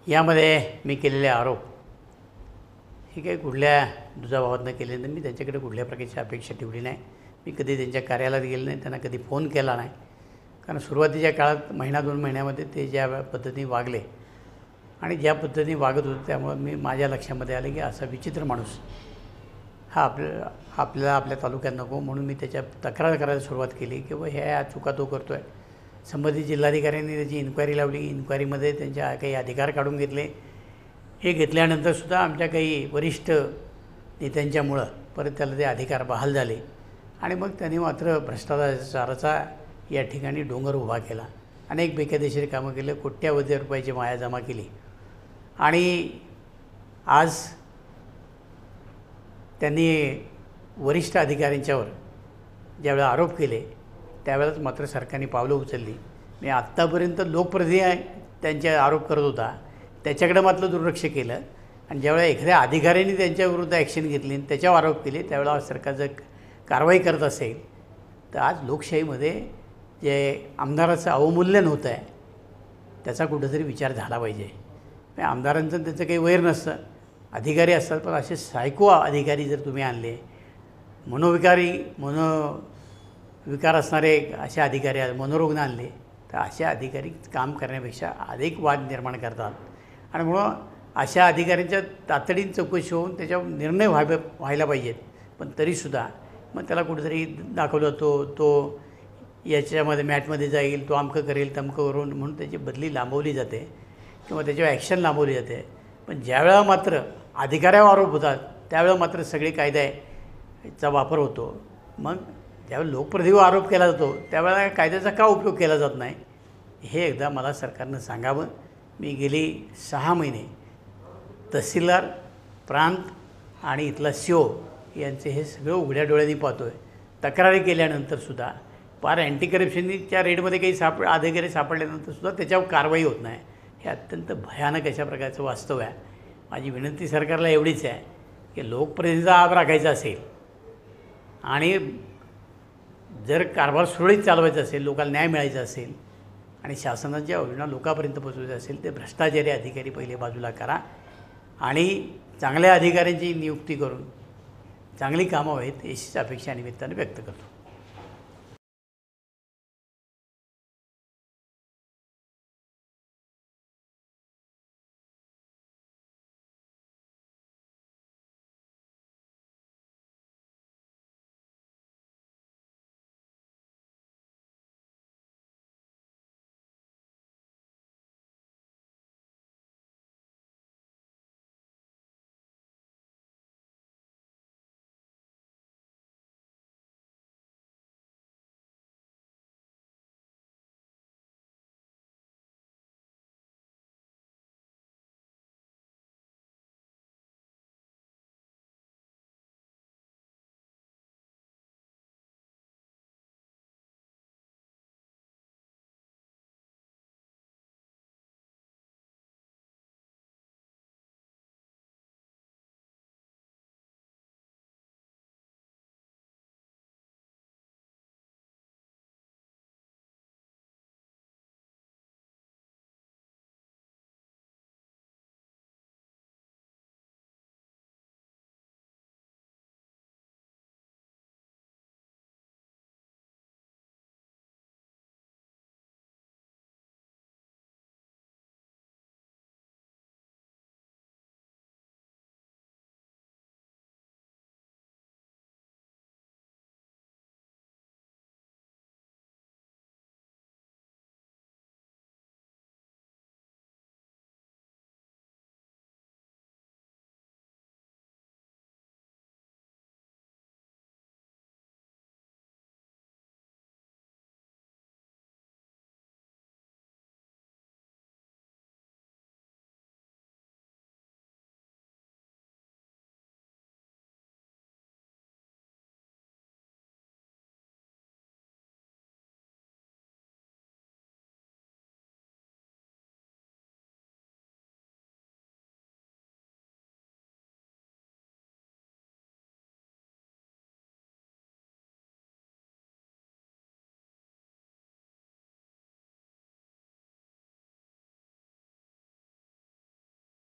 यामध्ये मी केलेले आरोप हे काही कुठल्या दुजाभावातनं केले नाही. मी त्यांच्याकडे कुठल्या प्रकारची अपेक्षा ठेवली नाही. मी कधी त्यांच्या कार्यालयात गेलो नाही, त्यांना कधी फोन केला नाही. कारण सुरुवातीच्या काळात महिना 2 महिन्यामध्ये ते ज्या पद्धतीने वागले आणि ज्या पद्धतीने वागत होते त्यामुळे माझ्या लक्षामध्ये आलं की असा विचित्र माणूस हा आपल्याला आपल्या तालुक्यात नको, म्हणून मी त्याच्या तक्रार करायला सुरुवात केली की ह्या चुका तो करतो आहे. संबंधित जिल्हाधिकाऱ्यांनी त्याची इन्क्वायरी लावली. इन्क्वायरीमध्ये त्यांच्या काही अधिकार काढून घेतले. हे घेतल्यानंतरसुद्धा आमच्या काही वरिष्ठ नेत्यांच्यामुळं परत त्याला ते अधिकार बहाल झाले आणि मग त्यांनी मात्र भ्रष्टाचाराचा या ठिकाणी डोंगर उभा केला. अनेक बेकायदेशीर कामं केले, कोट्यावधी रुपयाची माया जमा केली आणि आज त्यांनी वरिष्ठ अधिकाऱ्यांच्यावर ज्यावेळेला आरोप केले त्यावेळेलाच मात्र सरकारने पावलं उचलली. मी आत्तापर्यंत लोकप्रतिनिधी त्यांचे आरोप करत होता त्याच्याकडे मात्र दुर्लक्ष केलं आणि ज्यावेळेला एखाद्या अधिकाऱ्यांनी त्यांच्याविरुद्ध ॲक्शन घेतली आणि त्याच्यावर आरोप केले त्यावेळेला सरकार जर कारवाई करत असेल तर आज लोकशाहीमध्ये जे आमदाराचं अवमूल्यन होतं आहे त्याचा कुठंतरी विचार झाला पाहिजे. आमदारांचं त्याचं काही वैर नसतं, अधिकारी असतात, पण असे सायको अधिकारी जर तुम्ही आणले, मनोविकार असणारे असे अधिकारी मनोरुग्ण आणले तर असे अधिकारी काम करण्यापेक्षा अधिक वाद निर्माण करतात आणि म्हणून अशा अधिकाऱ्यांच्या तातडीने चौकशी होऊन त्याच्यावर निर्णय व्हायला पाहिजेत. पण तरीसुद्धा मग त्याला कुठेतरी दाखवलं तो याच्यामध्ये मॅटमध्ये जाईल, तो अमकं करेल तमकं करून म्हणून त्याची बदली लांबवली जाते किंवा त्याच्यावर ॲक्शन लांबवली जाते. पण ज्यावेळेला मात्र अधिकाऱ्यावर आरोप होतात त्यावेळेला मात्र सगळे कायद्याचा वापर होतो. मग ज्यावेळेला लोकप्रतिनिधीवर आरोप केला जातो त्यावेळेला कायद्याचा का उपयोग केला जात नाही हे एकदा मला सरकारनं सांगावं. मी गेली 6 महिने तहसीलदार, प्रांत आणि इथला CO यांचे हे सगळं उघड्या डोळ्यांनी पाहतो आहे. तक्रारी केल्यानंतरसुद्धा फार अँटी करप्शनच्या रेडमध्ये काही अधिकारी सापडल्यानंतरसुद्धा त्याच्यावर कारवाई होत नाही. हे अत्यंत भयानक अशा प्रकारचं वास्तव आहे. माझी विनंती सरकारला एवढीच आहे की लोकप्रतिनिधीचा आब राखायचा असेल आणि जर कारभार सुरळीत चालवायचा असेल, लोकांना न्याय मिळायचा असेल आणि शासनाच्या योजना लोकांपर्यंत पोहोचवायचं असेल ते भ्रष्टाचारी अधिकारी पहिले बाजूला करा आणि चांगल्या अधिकाऱ्यांची नियुक्ती करून चांगली कामं व्हावीत अशीच अपेक्षा निमित्ताने व्यक्त करतो.